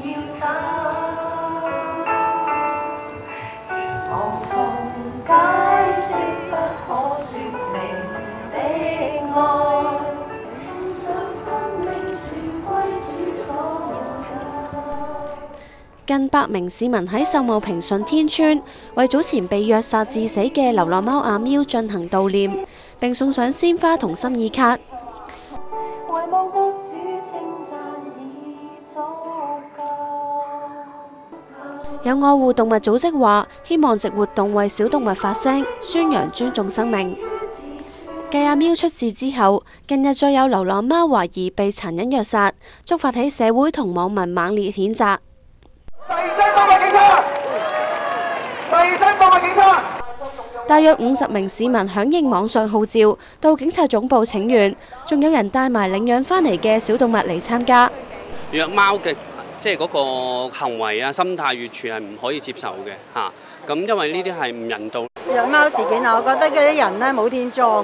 要走，而無從解釋不可説明的愛，想生命全歸主所有。近100名市民喺秀茂坪順天村為早前被虐殺致死嘅流浪貓阿喵進行悼念，並送上鮮花同心意卡。有愛護動物組織話，希望藉活動為小動物發聲，宣揚尊重生命。繼阿喵出事之後，近日再有流浪貓懷疑被殘忍虐殺，觸發起社會同網民猛烈譴責。大約50名市民響應網上號召，到警察總部請願，仲有人帶埋領養返嚟嘅小動物嚟參加。虐貓嘅即係嗰個行為啊、心態完全係唔可以接受嘅嚇。咁因為呢啲係唔人道。虐貓事件啊，我覺得嗰啲人呢冇天裝，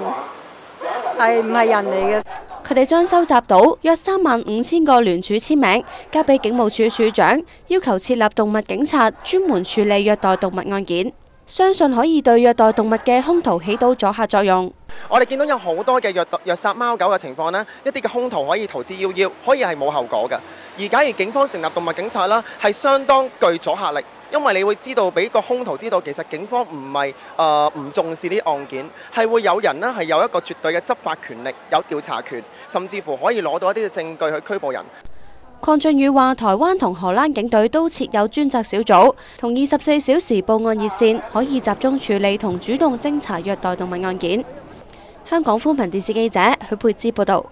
係唔係人嚟嘅？佢哋將收集到約35000個聯署簽名，交俾警務處處長，要求設立動物警察，專門處理虐待動物案件。相信可以對虐待動物嘅兇徒起到阻嚇作用。我哋見到有好多嘅虐殺貓狗嘅情況呢，一啲嘅兇徒可以逃之夭夭，可以係冇後果嘅。而假如警方成立動物警察啦，係相當具阻嚇力，因為你會知道俾個兇徒知道，其實警方唔係唔重視呢啲案件，係會有人呢係有一個絕對嘅執法權力，有調查權，甚至乎可以攞到一啲嘅證據去拘捕人。鄺俊宇話：台灣同荷蘭警隊都設有專責小組，同24小時報案熱線，可以集中處理同主動偵查虐待動物案件。香港寬頻電視記者許佩芝報導。